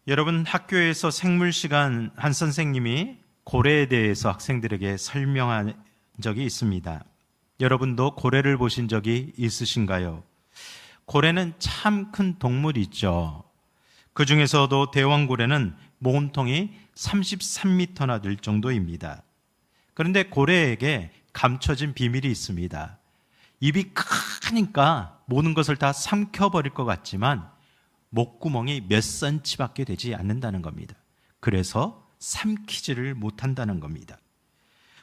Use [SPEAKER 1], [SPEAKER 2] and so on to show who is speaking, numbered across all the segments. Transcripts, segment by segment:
[SPEAKER 1] 여러분, 학교에서 생물 시간 한 선생님이 고래에 대해서 학생들에게 설명한 적이 있습니다. 여러분도 고래를 보신 적이 있으신가요? 고래는 참 큰 동물이죠. 그 중에서도 대왕고래는 몸통이 33m나 될 정도입니다. 그런데 고래에게 감춰진 비밀이 있습니다. 입이 크니까 모든 것을 다 삼켜버릴 것 같지만 목구멍이 몇 센치밖에 되지 않는다는 겁니다. 그래서 삼키지를 못한다는 겁니다.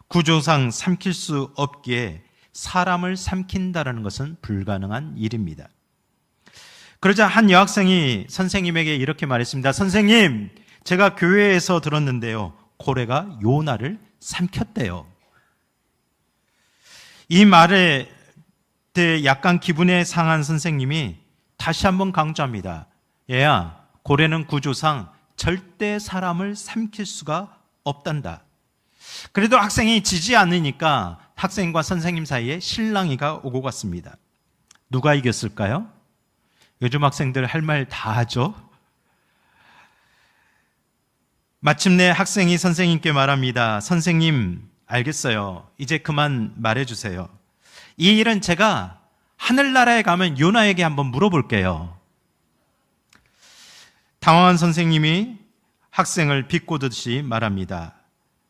[SPEAKER 1] 구조상 삼킬 수 없기에 사람을 삼킨다는 것은 불가능한 일입니다. 그러자 한 여학생이 선생님에게 이렇게 말했습니다. 선생님, 제가 교회에서 들었는데요, 고래가 요나를 삼켰대요. 이 말에 대해 약간 기분에 상한 선생님이 다시 한번 강조합니다. 얘야, 고래는 구조상 절대 사람을 삼킬 수가 없단다. 그래도 학생이 지지 않으니까 학생과 선생님 사이에 실랑이가 오고 갔습니다. 누가 이겼을까요? 요즘 학생들 할 말 다 하죠. 마침내 학생이 선생님께 말합니다. 선생님, 알겠어요. 이제 그만 말해주세요. 이 일은 제가 하늘나라에 가면 요나에게 한번 물어볼게요. 당황한 선생님이 학생을 비꼬듯이 말합니다.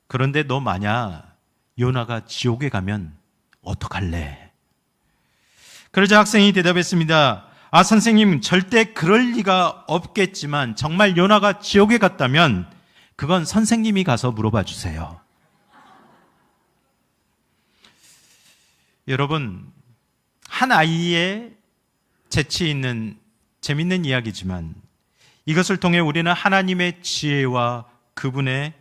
[SPEAKER 1] 그런데 너 만약 요나가 지옥에 가면 어떡할래? 그러자 학생이 대답했습니다. 아, 선생님, 절대 그럴 리가 없겠지만 정말 요나가 지옥에 갔다면 그건 선생님이 가서 물어봐 주세요. 여러분, 한 아이의 재치 있는 재밌는 이야기지만 이것을 통해 우리는 하나님의 지혜와 그분의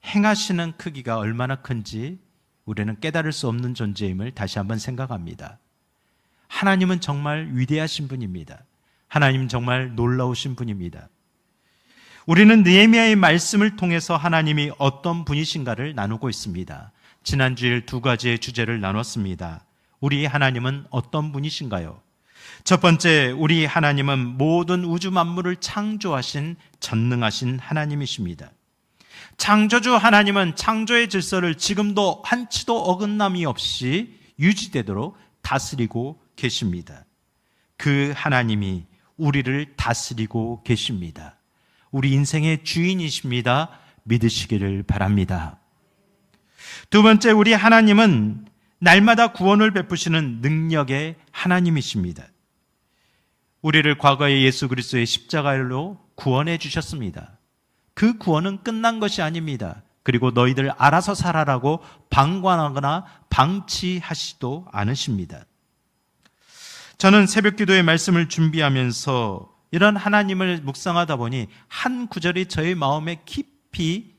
[SPEAKER 1] 행하시는 크기가 얼마나 큰지 우리는 깨달을 수 없는 존재임을 다시 한번 생각합니다. 하나님은 정말 위대하신 분입니다. 하나님은 정말 놀라우신 분입니다. 우리는 느헤미야의 말씀을 통해서 하나님이 어떤 분이신가를 나누고 있습니다. 지난 주일 두 가지의 주제를 나눴습니다. 우리 하나님은 어떤 분이신가요? 첫 번째, 우리 하나님은 모든 우주 만물을 창조하신 전능하신 하나님이십니다. 창조주 하나님은 창조의 질서를 지금도 한치도 어긋남이 없이 유지되도록 다스리고 계십니다. 그 하나님이 우리를 다스리고 계십니다. 우리 인생의 주인이십니다. 믿으시기를 바랍니다. 두 번째, 우리 하나님은 날마다 구원을 베푸시는 능력의 하나님이십니다. 우리를 과거에 예수 그리스도의 십자가로 구원해 주셨습니다. 그 구원은 끝난 것이 아닙니다. 그리고 너희들 알아서 살아라고 방관하거나 방치하시지도 않으십니다. 저는 새벽 기도의 말씀을 준비하면서 이런 하나님을 묵상하다 보니 한 구절이 저의 마음에 깊이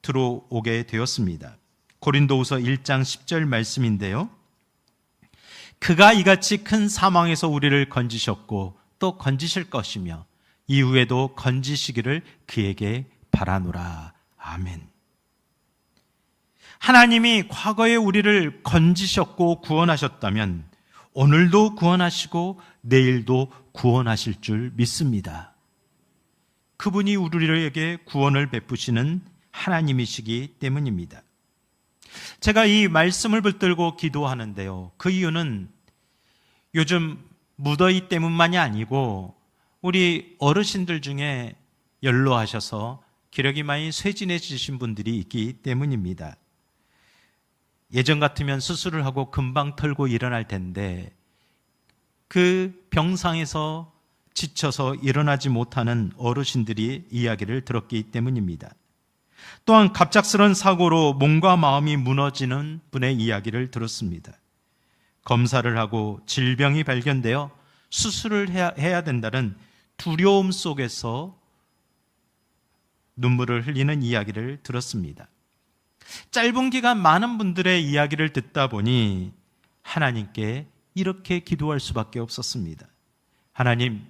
[SPEAKER 1] 들어오게 되었습니다. 고린도후서 1장 10절 말씀인데요. 그가 이같이 큰 사망에서 우리를 건지셨고 또 건지실 것이며 이후에도 건지시기를 그에게 바라노라. 아멘. 하나님이 과거에 우리를 건지셨고 구원하셨다면 오늘도 구원하시고 내일도 구원하실 줄 믿습니다. 그분이 우리에게 구원을 베푸시는 하나님이시기 때문입니다. 제가 이 말씀을 붙들고 기도하는데요. 그 이유는 요즘 무더위 때문만이 아니고 우리 어르신들 중에 연로하셔서 기력이 많이 쇠진해지신 분들이 있기 때문입니다. 예전 같으면 수술을 하고 금방 털고 일어날 텐데 그 병상에서 지쳐서 일어나지 못하는 어르신들이 이야기를 들었기 때문입니다. 또한 갑작스런 사고로 몸과 마음이 무너지는 분의 이야기를 들었습니다. 검사를 하고 질병이 발견되어 수술을 해야 된다는 두려움 속에서 눈물을 흘리는 이야기를 들었습니다. 짧은 기간 많은 분들의 이야기를 듣다 보니 하나님께 이렇게 기도할 수밖에 없었습니다. 하나님,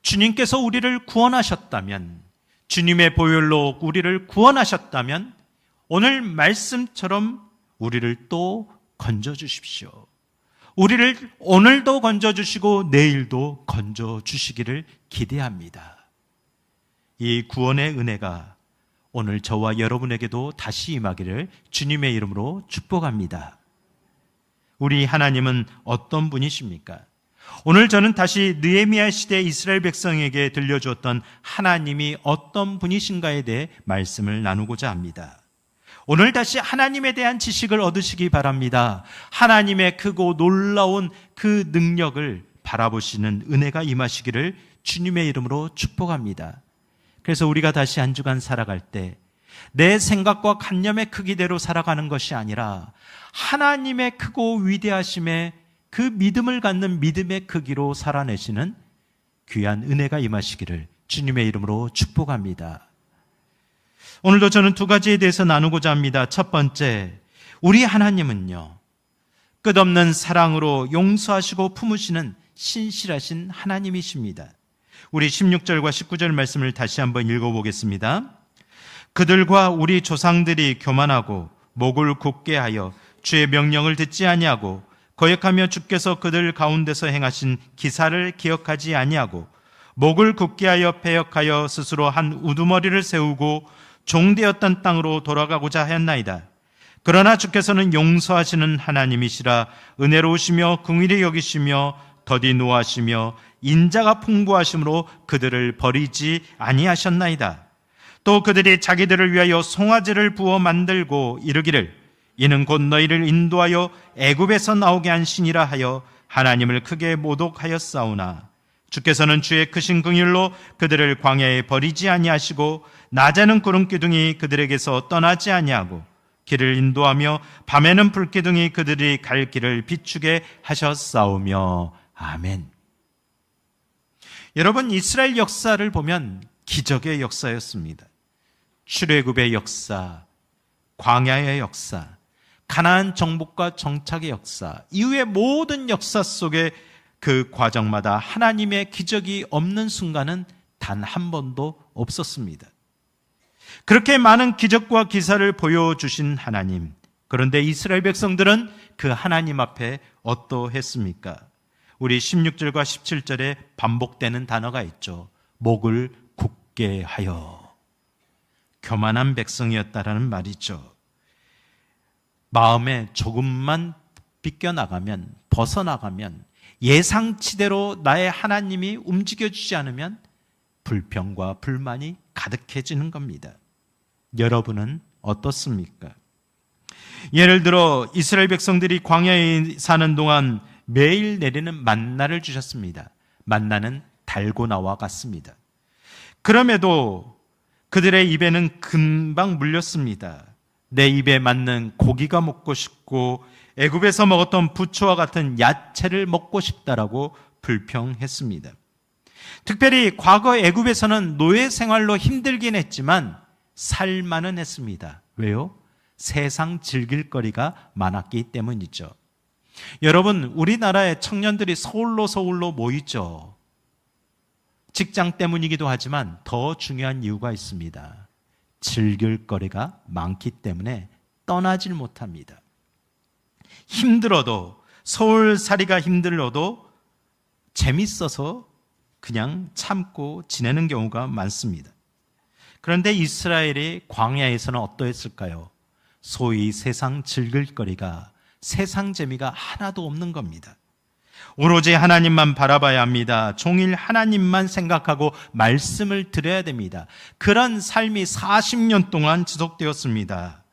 [SPEAKER 1] 주님께서 우리를 구원하셨다면, 주님의 보혈로 우리를 구원하셨다면 오늘 말씀처럼 우리를 또 건져주십시오. 우리를 오늘도 건져주시고 내일도 건져주시기를 기대합니다. 이 구원의 은혜가 오늘 저와 여러분에게도 다시 임하기를 주님의 이름으로 축복합니다. 우리 하나님은 어떤 분이십니까? 오늘 저는 다시 느헤미야 시대 이스라엘 백성에게 들려주었던 하나님이 어떤 분이신가에 대해 말씀을 나누고자 합니다. 오늘 다시 하나님에 대한 지식을 얻으시기 바랍니다. 하나님의 크고 놀라운 그 능력을 바라보시는 은혜가 임하시기를 주님의 이름으로 축복합니다. 그래서 우리가 다시 한 주간 살아갈 때 내 생각과 관념의 크기대로 살아가는 것이 아니라 하나님의 크고 위대하심에 그 믿음을 갖는 믿음의 크기로 살아내시는 귀한 은혜가 임하시기를 주님의 이름으로 축복합니다. 오늘도 저는 두 가지에 대해서 나누고자 합니다. 첫 번째, 우리 하나님은요, 끝없는 사랑으로 용서하시고 품으시는 신실하신 하나님이십니다. 우리 16절과 19절 말씀을 다시 한번 읽어보겠습니다. 그들과 우리 조상들이 교만하고 목을 굳게 하여 주의 명령을 듣지 아니하고 거역하며 주께서 그들 가운데서 행하신 기사를 기억하지 아니하고 목을 굳게 하여 패역하여 스스로 한 우두머리를 세우고 종되었던 땅으로 돌아가고자 하였나이다. 그러나 주께서는 용서하시는 하나님이시라 은혜로우시며 긍휼히 여기시며 더디 노하시며 인자가 풍부하심으로 그들을 버리지 아니하셨나이다. 또 그들이 자기들을 위하여 송아지를 부어 만들고 이르기를 이는 곧 너희를 인도하여 애굽에서 나오게 한 신이라 하여 하나님을 크게 모독하였사오나 주께서는 주의 크신 긍휼로 그들을 광야에 버리지 아니하시고 낮에는 구름 기둥이 그들에게서 떠나지 아니하고 길을 인도하며 밤에는 불 기둥이 그들이 갈 길을 비추게 하셨사오며 아멘. 여러분, 이스라엘 역사를 보면 기적의 역사였습니다. 출애굽의 역사, 광야의 역사, 가나안 정복과 정착의 역사, 이후의 모든 역사 속에 그 과정마다 하나님의 기적이 없는 순간은 단 한 번도 없었습니다. 그렇게 많은 기적과 기사를 보여주신 하나님, 그런데 이스라엘 백성들은 그 하나님 앞에 어떠했습니까? 우리 16절과 17절에 반복되는 단어가 있죠. 목을 굳게 하여. 교만한 백성이었다라는 말이죠. 마음에 조금만 빗겨나가면, 벗어나가면, 예상치대로 나의 하나님이 움직여주지 않으면 불평과 불만이 가득해지는 겁니다. 여러분은 어떻습니까? 예를 들어 이스라엘 백성들이 광야에 사는 동안 매일 내리는 만나를 주셨습니다. 만나는 달고나와 같습니다. 그럼에도 그들의 입에는 금방 물렸습니다. 내 입에 맞는 고기가 먹고 싶고 애굽에서 먹었던 부초와 같은 야채를 먹고 싶다라고 불평했습니다. 특별히 과거 애굽에서는 노예 생활로 힘들긴 했지만 살만은 했습니다. 왜요? 세상 즐길 거리가 많았기 때문이죠. 여러분, 우리나라의 청년들이 서울로 모이죠. 직장 때문이기도 하지만 더 중요한 이유가 있습니다. 즐길 거리가 많기 때문에 떠나질 못합니다. 힘들어도, 서울살이가 힘들어도 재밌어서 그냥 참고 지내는 경우가 많습니다. 그런데 이스라엘이 광야에서는 어떠했을까요? 소위 세상 즐길 거리가, 세상 재미가 하나도 없는 겁니다. 오로지 하나님만 바라봐야 합니다. 종일 하나님만 생각하고 말씀을 드려야 됩니다. 그런 삶이 40년 동안 지속되었습니다.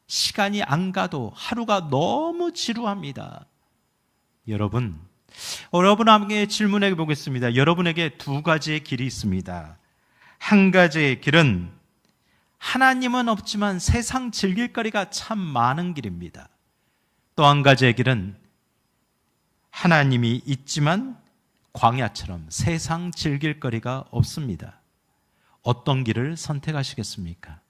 [SPEAKER 1] 시간이 안 가도 하루가 너무 지루합니다. 여러분에게 질문해 보겠습니다. 여러분에게 두 가지의 길이 있습니다. 한 가지의 길은 하나님은 없지만 세상 즐길 거리가 참 많은 길입니다. 또 한 가지의 길은 하나님이 있지만 광야처럼 세상 즐길 거리가 없습니다. 어떤 길을 선택하시겠습니까?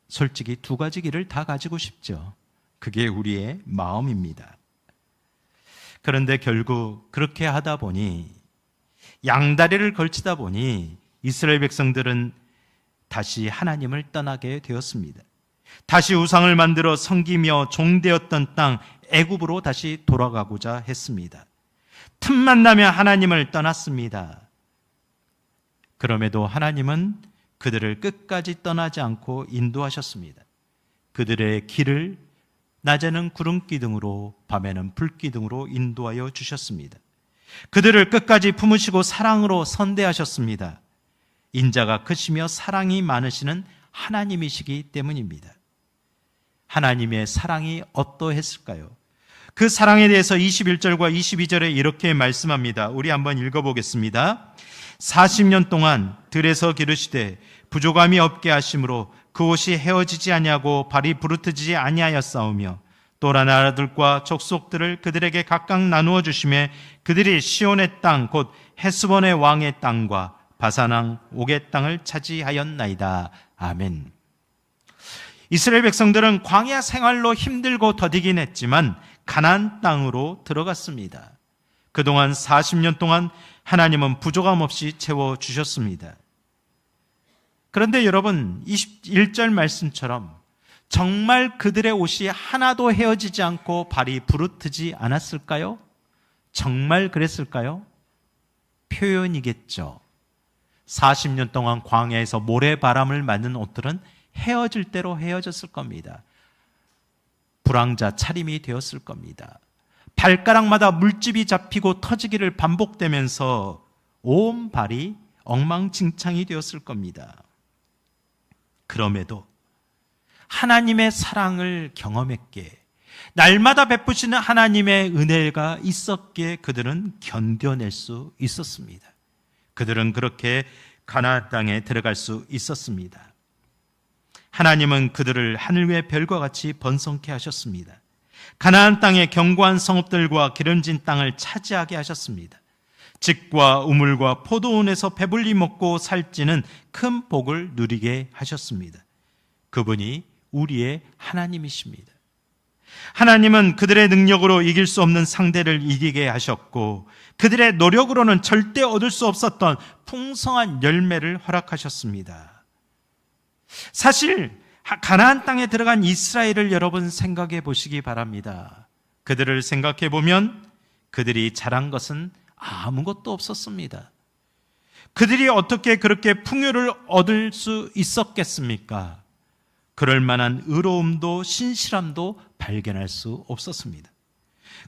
[SPEAKER 1] 솔직히 두 가지 길을 다 가지고 싶죠. 그게 우리의 마음입니다. 그런데 결국 그렇게 하다 보니, 양다리를 걸치다 보니 이스라엘 백성들은 다시 하나님을 떠나게 되었습니다. 다시 우상을 만들어 섬기며 종되었던 땅 애굽으로 다시 돌아가고자 했습니다. 틈만 나면 하나님을 떠났습니다. 그럼에도 하나님은 그들을 끝까지 떠나지 않고 인도하셨습니다. 그들의 길을 낮에는 구름기둥으로 밤에는 불기둥으로 인도하여 주셨습니다. 그들을 끝까지 품으시고 사랑으로 선대하셨습니다. 인자가 크시며 사랑이 많으시는 하나님이시기 때문입니다. 하나님의 사랑이 어떠했을까요? 그 사랑에 대해서 21절과 22절에 이렇게 말씀합니다. 우리 한번 읽어보겠습니다. 40년 동안 들에서 기르시되 부족함이 없게 하심으로 그 옷이 헤어지지 아니하고 발이 부르트지지 아니하였사오며 또라 나라들과 족속들을 그들에게 각각 나누어 주시매 그들이 시온의 땅 곧 헤스본의 왕의 땅과 바산 옥의 땅을 차지하였나이다. 아멘. 이스라엘 백성들은 광야 생활로 힘들고 더디긴 했지만 가나안 땅으로 들어갔습니다. 그동안 40년 동안 하나님은 부족함 없이 채워주셨습니다. 그런데 여러분, 21절 말씀처럼 정말 그들의 옷이 하나도 헤어지지 않고 발이 부르트지 않았을까요? 정말 그랬을까요? 표현이겠죠. 40년 동안 광야에서 모래바람을 맞는 옷들은 헤어질 대로 헤어졌을 겁니다. 불황자 차림이 되었을 겁니다. 발가락마다 물집이 잡히고 터지기를 반복되면서 온 발이 엉망진창이 되었을 겁니다. 그럼에도 하나님의 사랑을 경험했기에, 날마다 베푸시는 하나님의 은혜가 있었기에 그들은 견뎌낼 수 있었습니다. 그들은 그렇게 가나안 땅에 들어갈 수 있었습니다. 하나님은 그들을 하늘 위의 별과 같이 번성케 하셨습니다. 가나안 땅의 견고한 성읍들과 기름진 땅을 차지하게 하셨습니다. 즙과 우물과 포도원에서 배불리 먹고 살찌는 큰 복을 누리게 하셨습니다. 그분이 우리의 하나님이십니다. 하나님은 그들의 능력으로 이길 수 없는 상대를 이기게 하셨고 그들의 노력으로는 절대 얻을 수 없었던 풍성한 열매를 허락하셨습니다. 사실 가나안 땅에 들어간 이스라엘을 여러분 생각해 보시기 바랍니다. 그들을 생각해 보면 그들이 잘한 것은 아무것도 없었습니다. 그들이 어떻게 그렇게 풍요를 얻을 수 있었겠습니까? 그럴 만한 의로움도 신실함도 발견할 수 없었습니다.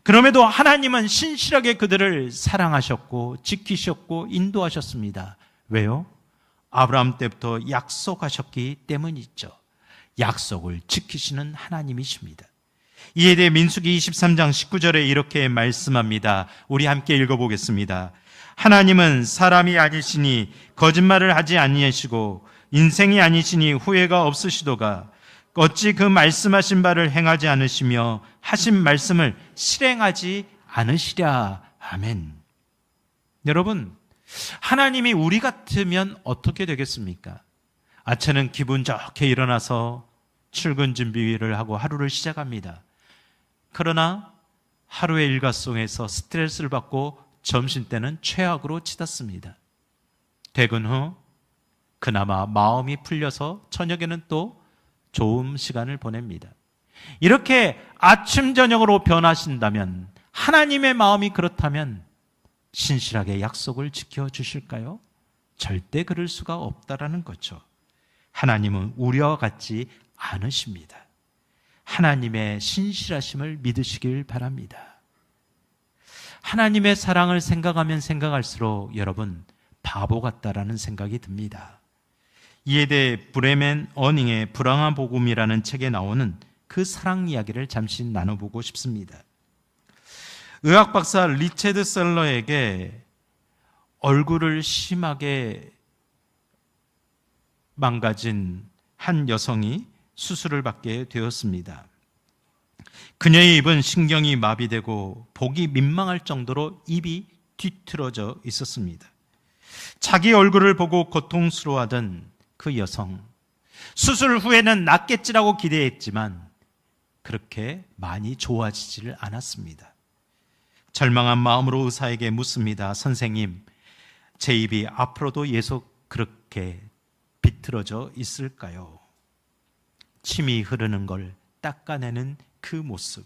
[SPEAKER 1] 그럼에도 하나님은 신실하게 그들을 사랑하셨고 지키셨고 인도하셨습니다. 왜요? 아브라함 때부터 약속하셨기 때문이죠. 약속을 지키시는 하나님이십니다. 이에 대해 민수기 23장 19절에 이렇게 말씀합니다. 우리 함께 읽어보겠습니다. 하나님은 사람이 아니시니 거짓말을 하지 아니하시고 인생이 아니시니 후회가 없으시도가 어찌 그 말씀하신 바를 행하지 않으시며 하신 말씀을 실행하지 않으시랴. 아멘. 여러분, 하나님이 우리 같으면 어떻게 되겠습니까? 아침은 기분 좋게 일어나서 출근 준비를 하고 하루를 시작합니다. 그러나 하루의 일과 속에서 스트레스를 받고 점심때는 최악으로 치닫습니다. 퇴근 후 그나마 마음이 풀려서 저녁에는 또 좋은 시간을 보냅니다. 이렇게 아침 저녁으로 변하신다면, 하나님의 마음이 그렇다면 신실하게 약속을 지켜주실까요? 절대 그럴 수가 없다라는 거죠. 하나님은 우리와 같지 않으십니다. 하나님의 신실하심을 믿으시길 바랍니다. 하나님의 사랑을 생각하면 생각할수록 여러분 바보 같다라는 생각이 듭니다. 이에 대해 브레멘 어닝의 불황한 복음이라는 책에 나오는 그 사랑 이야기를 잠시 나눠보고 싶습니다. 의학 박사 리체드 셀러에게 얼굴을 심하게 망가진 한 여성이 수술을 받게 되었습니다. 그녀의 입은 신경이 마비되고 보기 민망할 정도로 입이 뒤틀어져 있었습니다. 자기 얼굴을 보고 고통스러워하던 그 여성, 수술 후에는 낫겠지라고 기대했지만 그렇게 많이 좋아지지를 않았습니다. 절망한 마음으로 의사에게 묻습니다. 선생님, 제 입이 앞으로도 계속 그렇게 비틀어져 있을까요? 침이 흐르는 걸 닦아내는 그 모습.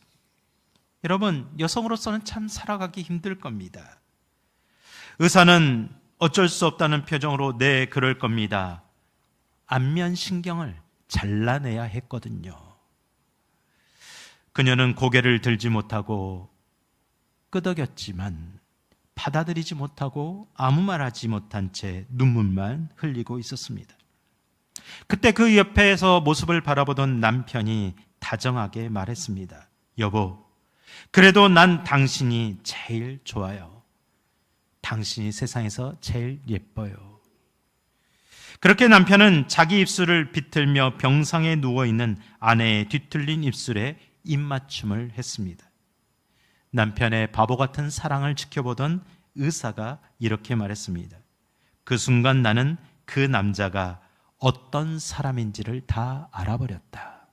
[SPEAKER 1] 여러분, 여성으로서는 참 살아가기 힘들 겁니다. 의사는 어쩔 수 없다는 표정으로 네, 그럴 겁니다. 안면 신경을 잘라내야 했거든요. 그녀는 고개를 들지 못하고 끄덕였지만 받아들이지 못하고 아무 말하지 못한 채 눈물만 흘리고 있었습니다. 그때 그 옆에서 모습을 바라보던 남편이 다정하게 말했습니다. 여보, 그래도 난 당신이 제일 좋아요. 당신이 세상에서 제일 예뻐요. 그렇게 남편은 자기 입술을 비틀며 병상에 누워있는 아내의 뒤틀린 입술에 입맞춤을 했습니다. 남편의 바보 같은 사랑을 지켜보던 의사가 이렇게 말했습니다. 그 순간 나는 그 남자가 어떤 사람인지를 다 알아버렸다.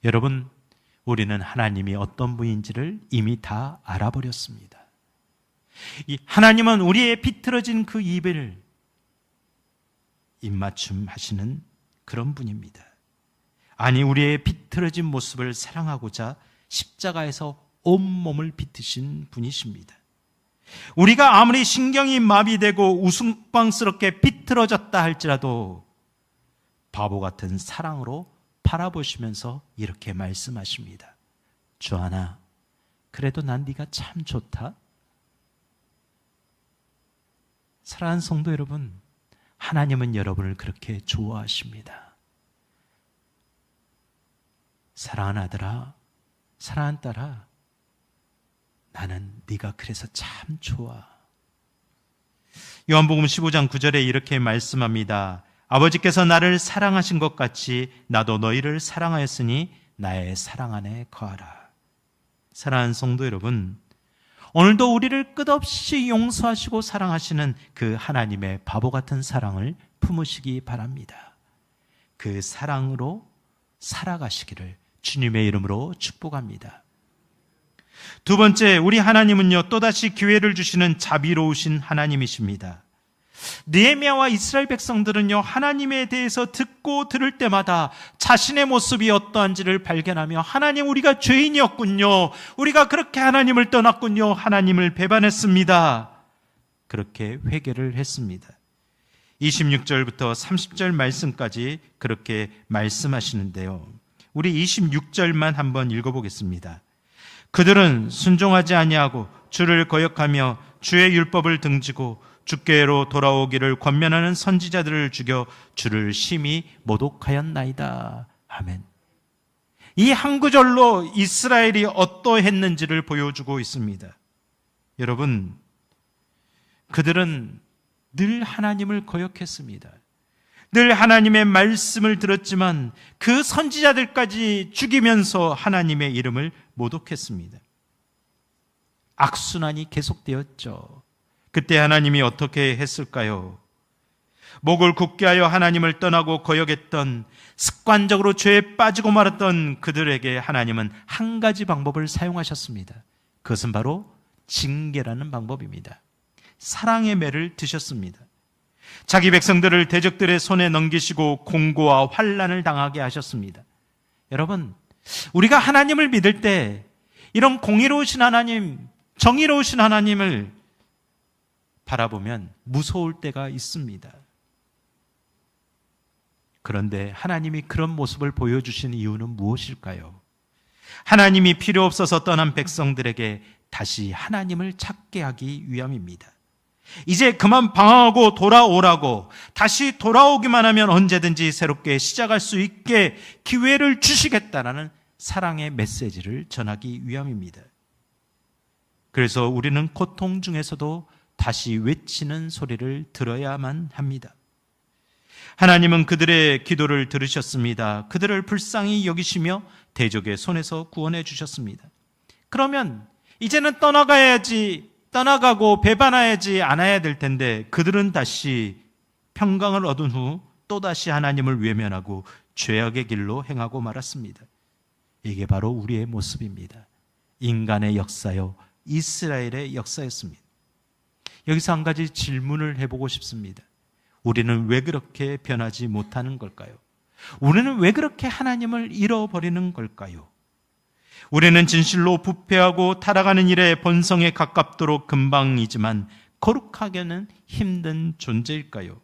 [SPEAKER 1] 여러분, 우리는 하나님이 어떤 분인지를 이미 다 알아버렸습니다. 하나님은 우리의 비틀어진 그 입을 입맞춤 하시는 그런 분입니다. 아니, 우리의 비틀어진 모습을 사랑하고자 십자가에서 온몸을 비트신 분이십니다. 우리가 아무리 신경이 마비되고 우스꽝스럽게 비틀어졌다 할지라도 바보 같은 사랑으로 바라보시면서 이렇게 말씀하십니다. 주하나, 그래도 난 네가 참 좋다. 사랑하는 성도 여러분, 하나님은 여러분을 그렇게 좋아하십니다. 사랑하는 아들아, 사랑하는 딸아, 나는 네가 그래서 참 좋아. 요한복음 15장 9절에 이렇게 말씀합니다. 아버지께서 나를 사랑하신 것 같이 나도 너희를 사랑하였으니 나의 사랑 안에 거하라. 사랑하는 성도 여러분, 오늘도 우리를 끝없이 용서하시고 사랑하시는 그 하나님의 바보 같은 사랑을 품으시기 바랍니다. 그 사랑으로 살아가시기를 주님의 이름으로 축복합니다. 두 번째, 우리 하나님은요, 또다시 기회를 주시는 자비로우신 하나님이십니다. 느헤미야와 이스라엘 백성들은요, 하나님에 대해서 듣고 들을 때마다 자신의 모습이 어떠한지를 발견하며 하나님, 우리가 죄인이었군요. 우리가 그렇게 하나님을 떠났군요. 하나님을 배반했습니다. 그렇게 회개를 했습니다. 26절부터 30절 말씀까지 그렇게 말씀하시는데요. 우리 26절만 한번 읽어보겠습니다. 그들은 순종하지 아니하고 주를 거역하며 주의 율법을 등지고 주께로 돌아오기를 권면하는 선지자들을 죽여 주를 심히 모독하였나이다. 아멘. 이 한 구절로 이스라엘이 어떠했는지를 보여주고 있습니다. 여러분, 그들은 늘 하나님을 거역했습니다. 늘 하나님의 말씀을 들었지만 그 선지자들까지 죽이면서 하나님의 이름을 모독했습니다. 악순환이 계속되었죠. 그때 하나님이 어떻게 했을까요? 목을 굳게 하여 하나님을 떠나고 거역했던, 습관적으로 죄에 빠지고 말았던 그들에게 하나님은 한 가지 방법을 사용하셨습니다. 그것은 바로 징계라는 방법입니다. 사랑의 매를 드셨습니다. 자기 백성들을 대적들의 손에 넘기시고 공고와 환난을 당하게 하셨습니다. 여러분, 우리가 하나님을 믿을 때 이런 공의로우신 하나님, 정의로우신 하나님을 바라보면 무서울 때가 있습니다. 그런데 하나님이 그런 모습을 보여주신 이유는 무엇일까요? 하나님이 필요 없어서 떠난 백성들에게 다시 하나님을 찾게 하기 위함입니다. 이제 그만 방황하고 돌아오라고, 다시 돌아오기만 하면 언제든지 새롭게 시작할 수 있게 기회를 주시겠다라는 사랑의 메시지를 전하기 위함입니다. 그래서 우리는 고통 중에서도 다시 외치는 소리를 들어야만 합니다. 하나님은 그들의 기도를 들으셨습니다. 그들을 불쌍히 여기시며 대적의 손에서 구원해 주셨습니다. 그러면 이제는 떠나가고 배반하지 않아야 될 텐데 그들은 다시 평강을 얻은 후 또다시 하나님을 외면하고 죄악의 길로 행하고 말았습니다. 이게 바로 우리의 모습입니다. 인간의 역사요, 이스라엘의 역사였습니다. 여기서 한 가지 질문을 해보고 싶습니다. 우리는 왜 그렇게 변하지 못하는 걸까요? 우리는 왜 그렇게 하나님을 잃어버리는 걸까요? 우리는 진실로 부패하고 타락하는 일에 본성에 가깝도록 금방이지만 거룩하게는 힘든 존재일까요?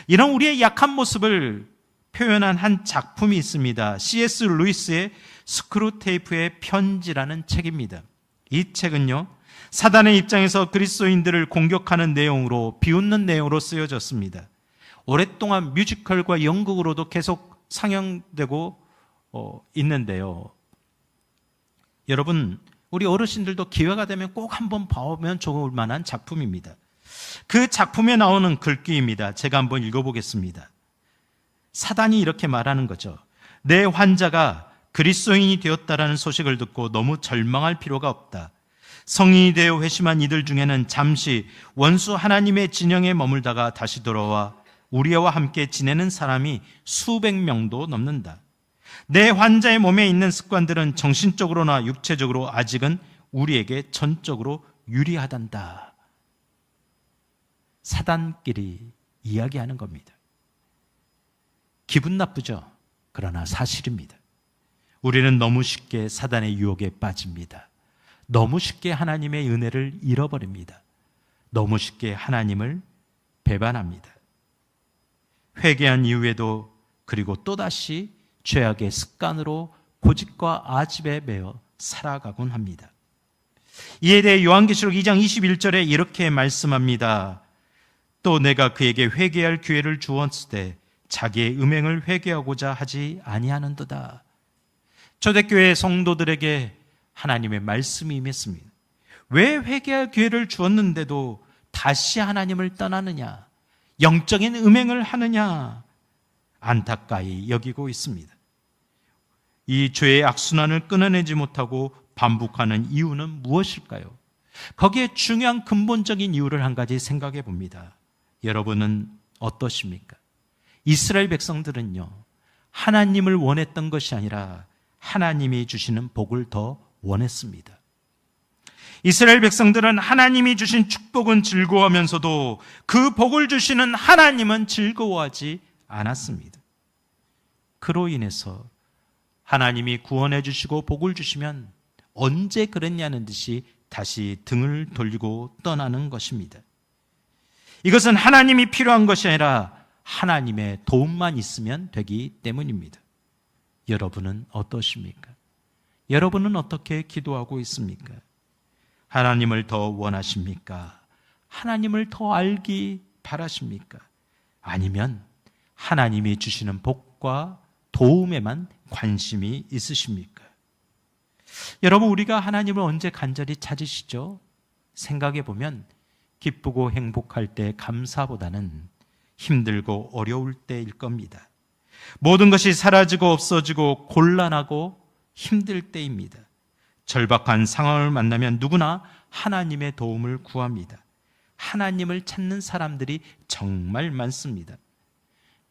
[SPEAKER 1] 이런 우리의 약한 모습을 표현한 한 작품이 있습니다. C.S. 루이스의 스크루테이프의 편지라는 책입니다. 이 책은요, 사단의 입장에서 그리스도인들을 공격하는 내용으로, 비웃는 내용으로 쓰여졌습니다. 오랫동안 뮤지컬과 연극으로도 계속 상영되고 있는데요. 여러분, 우리 어르신들도 기회가 되면 꼭 한번 봐보면 좋을 만한 작품입니다. 그 작품에 나오는 글귀입니다. 제가 한번 읽어보겠습니다. 사단이 이렇게 말하는 거죠. 내 환자가 그리스도인이 되었다라는 소식을 듣고 너무 절망할 필요가 없다. 성인이 되어 회심한 이들 중에는 잠시 원수 하나님의 진영에 머물다가 다시 돌아와 우리와 함께 지내는 사람이 수백 명도 넘는다. 내 환자의 몸에 있는 습관들은 정신적으로나 육체적으로 아직은 우리에게 전적으로 유리하단다. 사단끼리 이야기하는 겁니다. 기분 나쁘죠? 그러나 사실입니다. 우리는 너무 쉽게 사단의 유혹에 빠집니다. 너무 쉽게 하나님의 은혜를 잃어버립니다. 너무 쉽게 하나님을 배반합니다. 회개한 이후에도 그리고 또다시 죄악의 습관으로 고집과 아집에 매여 살아가곤 합니다. 이에 대해 요한계시록 2장 21절에 이렇게 말씀합니다. 또 내가 그에게 회개할 기회를 주었을 때 자기의 음행을 회개하고자 하지 아니하는도다. 초대교회 성도들에게 하나님의 말씀이 임했습니다. 왜 회개할 기회를 주었는데도 다시 하나님을 떠나느냐, 영적인 음행을 하느냐, 안타까이 여기고 있습니다. 이 죄의 악순환을 끊어내지 못하고 반복하는 이유는 무엇일까요? 거기에 중요한 근본적인 이유를 한 가지 생각해 봅니다. 여러분은 어떠십니까? 이스라엘 백성들은요, 하나님을 원했던 것이 아니라 하나님이 주시는 복을 더 원했습니다. 이스라엘 백성들은 하나님이 주신 축복은 즐거워하면서도 그 복을 주시는 하나님은 즐거워하지 않았습니다. 그로 인해서 하나님이 구원해 주시고 복을 주시면 언제 그랬냐는 듯이 다시 등을 돌리고 떠나는 것입니다. 이것은 하나님이 필요한 것이 아니라 하나님의 도움만 있으면 되기 때문입니다. 여러분은 어떠십니까? 여러분은 어떻게 기도하고 있습니까? 하나님을 더 원하십니까? 하나님을 더 알기 바라십니까? 아니면 하나님이 주시는 복과 도움에만 관심이 있으십니까? 여러분, 우리가 하나님을 언제 간절히 찾으시죠? 생각해 보면 기쁘고 행복할 때 감사보다는 힘들고 어려울 때일 겁니다. 모든 것이 사라지고 없어지고 곤란하고 힘들 때입니다. 절박한 상황을 만나면 누구나 하나님의 도움을 구합니다. 하나님을 찾는 사람들이 정말 많습니다.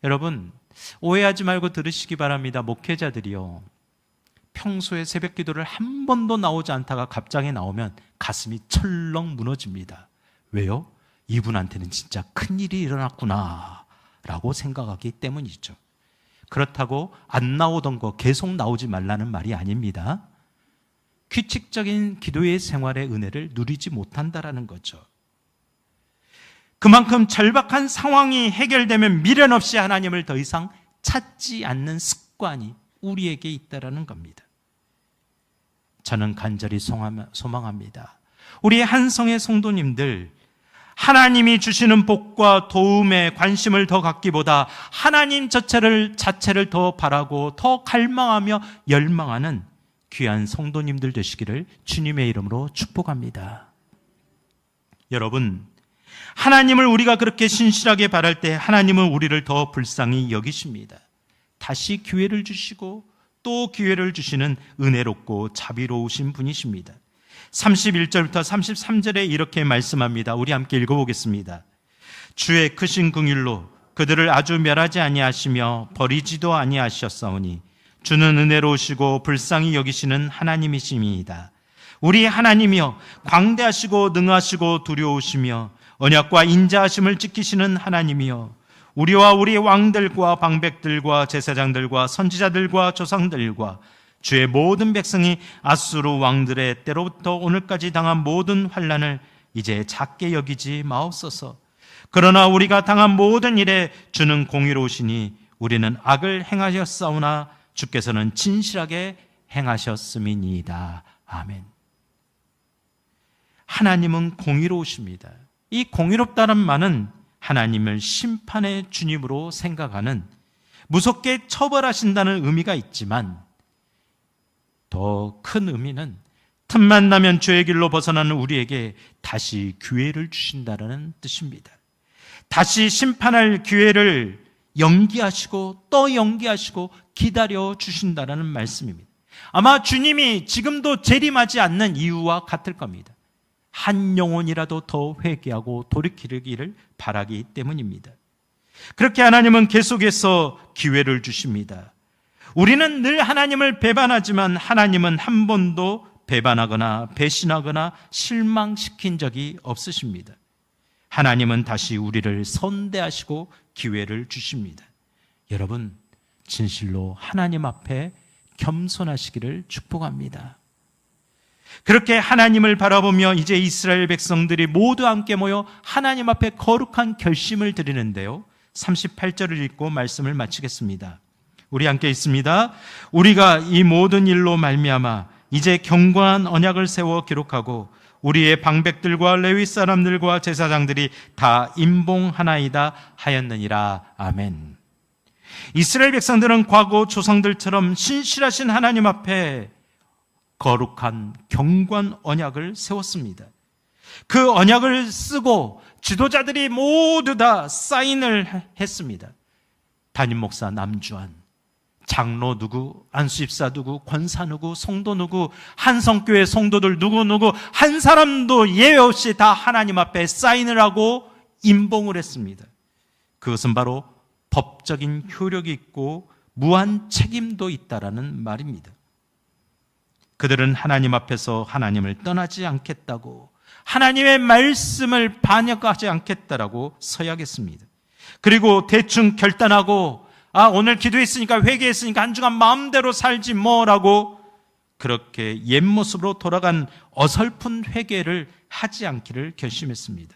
[SPEAKER 1] 여러분, 오해하지 말고 들으시기 바랍니다. 목회자들이요, 평소에 새벽 기도를 한 번도 나오지 않다가 갑자기 나오면 가슴이 철렁 무너집니다. 왜요? 이분한테는 진짜 큰일이 일어났구나 라고 생각하기 때문이죠. 그렇다고 안 나오던 거 계속 나오지 말라는 말이 아닙니다. 규칙적인 기도의 생활의 은혜를 누리지 못한다라는 거죠. 그만큼 절박한 상황이 해결되면 미련 없이 하나님을 더 이상 찾지 않는 습관이 우리에게 있다라는 겁니다. 저는 간절히 소망합니다. 우리 한성의 성도님들, 하나님이 주시는 복과 도움에 관심을 더 갖기보다 하나님 자체를 더 바라고 더 갈망하며 열망하는 귀한 성도님들 되시기를 주님의 이름으로 축복합니다. 여러분, 하나님을 우리가 그렇게 신실하게 바랄 때 하나님은 우리를 더 불쌍히 여기십니다. 다시 기회를 주시고 또 기회를 주시는 은혜롭고 자비로우신 분이십니다. 31절부터 33절에 이렇게 말씀합니다. 우리 함께 읽어보겠습니다. 주의 크신 긍휼로 그들을 아주 멸하지 아니하시며 버리지도 아니하셨사오니 주는 은혜로우시고 불쌍히 여기시는 하나님이십니다. 우리 하나님이여, 광대하시고 능하시고 두려우시며 언약과 인자하심을 지키시는 하나님이여, 우리와 우리 왕들과 방백들과 제사장들과 선지자들과 조상들과 주의 모든 백성이 아수르 왕들의 때로부터 오늘까지 당한 모든 환난을 이제 작게 여기지 마옵소서. 그러나 우리가 당한 모든 일에 주는 공의로우시니 우리는 악을 행하셨사오나 주께서는 진실하게 행하셨음이니이다. 아멘. 하나님은 공의로우십니다. 이 공의롭다는 말은 하나님을 심판의 주님으로 생각하는, 무섭게 처벌하신다는 의미가 있지만 더 큰 의미는 틈만 나면 죄의 길로 벗어나는 우리에게 다시 기회를 주신다는 뜻입니다. 다시 심판할 기회를 연기하시고 또 연기하시고 기다려 주신다는 말씀입니다. 아마 주님이 지금도 재림하지 않는 이유와 같을 겁니다. 한 영혼이라도 더 회개하고 돌이키기를 바라기 때문입니다. 그렇게 하나님은 계속해서 기회를 주십니다. 우리는 늘 하나님을 배반하지만 하나님은 한 번도 배반하거나 배신하거나 실망시킨 적이 없으십니다. 하나님은 다시 우리를 선대하시고 기회를 주십니다. 여러분, 진실로 하나님 앞에 겸손하시기를 축복합니다. 그렇게 하나님을 바라보며 이제 이스라엘 백성들이 모두 함께 모여 하나님 앞에 거룩한 결심을 드리는데요, 38절을 읽고 말씀을 마치겠습니다. 우리 함께 있습니다. 우리가 이 모든 일로 말미암아 이제 경건한 언약을 세워 기록하고 우리의 방백들과 레위 사람들과 제사장들이 다 임봉하나이다 하였느니라. 아멘. 이스라엘 백성들은 과거 조상들처럼 신실하신 하나님 앞에 거룩한 경건 언약을 세웠습니다. 그 언약을 쓰고 지도자들이 모두 다 사인을 했습니다. 담임 목사 남주환, 장로 누구, 안수집사 누구, 권사 누구, 성도 누구, 한성교회 성도들 누구 한 사람도 예외 없이 다 하나님 앞에 사인을 하고 임봉을 했습니다. 그것은 바로 법적인 효력이 있고 무한 책임도 있다라는 말입니다. 그들은 하나님 앞에서 하나님을 떠나지 않겠다고, 하나님의 말씀을 반역하지 않겠다라고 서약했습니다. 그리고 대충 결단하고 오늘 기도했으니까 회개했으니까 한 주간 마음대로 살지 뭐라고 그렇게 옛 모습으로 돌아간 어설픈 회개를 하지 않기를 결심했습니다.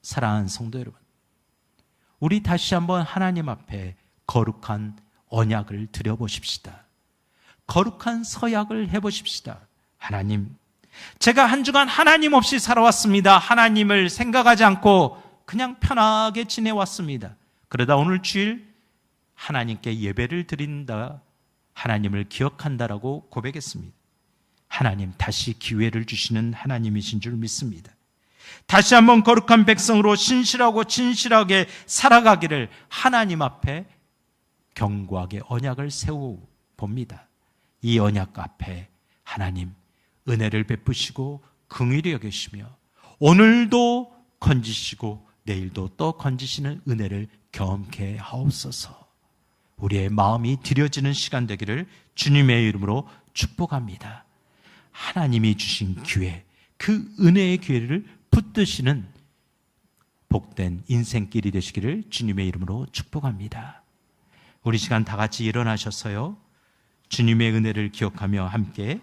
[SPEAKER 1] 사랑하는 성도 여러분, 우리 다시 한번 하나님 앞에 거룩한 언약을 드려보십시다. 거룩한 서약을 해보십시다. 하나님, 제가 한 주간 하나님 없이 살아왔습니다. 하나님을 생각하지 않고 그냥 편하게 지내왔습니다. 그러다 오늘 주일 하나님께 예배를 드린다, 하나님을 기억한다라고 고백했습니다. 하나님, 다시 기회를 주시는 하나님이신 줄 믿습니다. 다시 한번 거룩한 백성으로 신실하고 진실하게 살아가기를 하나님 앞에 견고하게 언약을 세워봅니다. 이 언약 앞에 하나님 은혜를 베푸시고 긍휼히 여기시며 오늘도 건지시고 내일도 또 건지시는 은혜를 경험케 하옵소서. 우리의 마음이 드려지는 시간 되기를 주님의 이름으로 축복합니다. 하나님이 주신 기회, 그 은혜의 기회를 붙드시는 복된 인생길이 되시기를 주님의 이름으로 축복합니다. 우리 시간 다 같이 일어나셔서요, 주님의 은혜를 기억하며 함께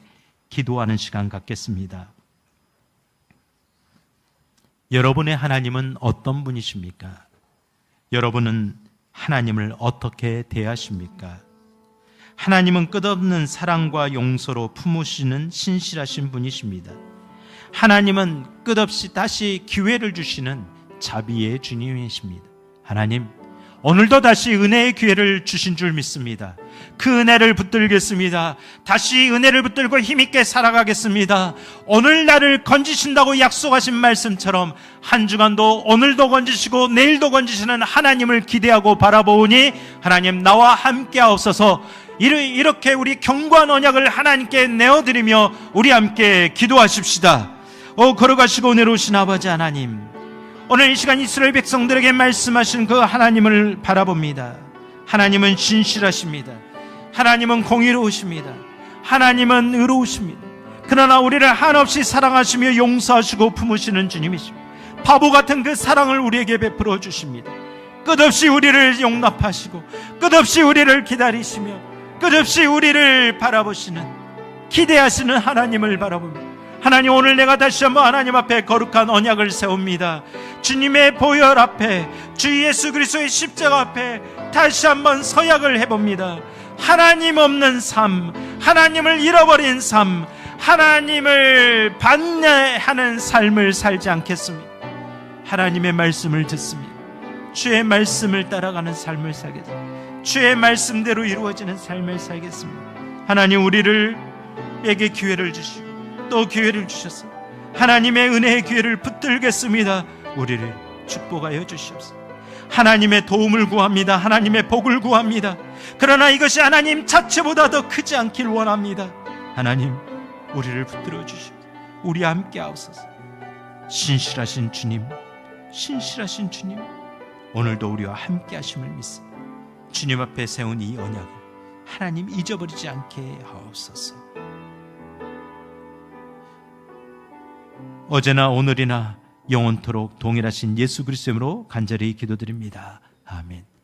[SPEAKER 1] 기도하는 시간 갖겠습니다. 여러분의 하나님은 어떤 분이십니까? 여러분은 하나님을 어떻게 대하십니까? 하나님은 끝없는 사랑과 용서로 품으시는 신실하신 분이십니다. 하나님은 끝없이 다시 기회를 주시는 자비의 주님이십니다. 하나님, 오늘도 다시 은혜의 기회를 주신 줄 믿습니다. 그 은혜를 붙들겠습니다. 다시 은혜를 붙들고 힘있게 살아가겠습니다. 오늘 나를 건지신다고 약속하신 말씀처럼 한 주간도 오늘도 건지시고 내일도 건지시는 하나님을 기대하고 바라보니 하나님, 나와 함께 하옵소서. 이렇게 우리 견고한 언약을 하나님께 내어드리며 우리 함께 기도하십시다. 걸어가시고 내려오신 아버지 하나님, 오늘 이 시간 이스라엘 백성들에게 말씀하신 그 하나님을 바라봅니다. 하나님은 진실하십니다. 하나님은 공의로우십니다. 하나님은 의로우십니다. 그러나 우리를 한없이 사랑하시며 용서하시고 품으시는 주님이십니다. 바보 같은 그 사랑을 우리에게 베풀어 주십니다. 끝없이 우리를 용납하시고 끝없이 우리를 기다리시며 끝없이 우리를 바라보시는, 기대하시는 하나님을 바라봅니다. 하나님, 오늘 내가 다시 한번 하나님 앞에 거룩한 언약을 세웁니다. 주님의 보혈 앞에, 주 예수 그리스도의 십자가 앞에 다시 한번 서약을 해봅니다. 하나님 없는 삶, 하나님을 잃어버린 삶, 하나님을 반대하는 삶을 살지 않겠습니다. 하나님의 말씀을 듣습니다. 주의 말씀을 따라가는 삶을 살겠습니다. 주의 말씀대로 이루어지는 삶을 살겠습니다. 하나님, 우리에게 기회를 주시고 또 기회를 주셔서 하나님의 은혜의 기회를 붙들겠습니다. 우리를 축복하여 주시옵소서. 하나님의 도움을 구합니다. 하나님의 복을 구합니다. 그러나 이것이 하나님 자체보다 더 크지 않길 원합니다. 하나님, 우리를 붙들어 주시옵소서. 우리 함께 하옵소서. 신실하신 주님, 신실하신 주님, 오늘도 우리와 함께 하심을 믿습니다. 주님 앞에 세운 이 언약을 하나님 잊어버리지 않게 하옵소서. 어제나 오늘이나 영원토록 동일하신 예수 그리스도로 간절히 기도드립니다. 아멘.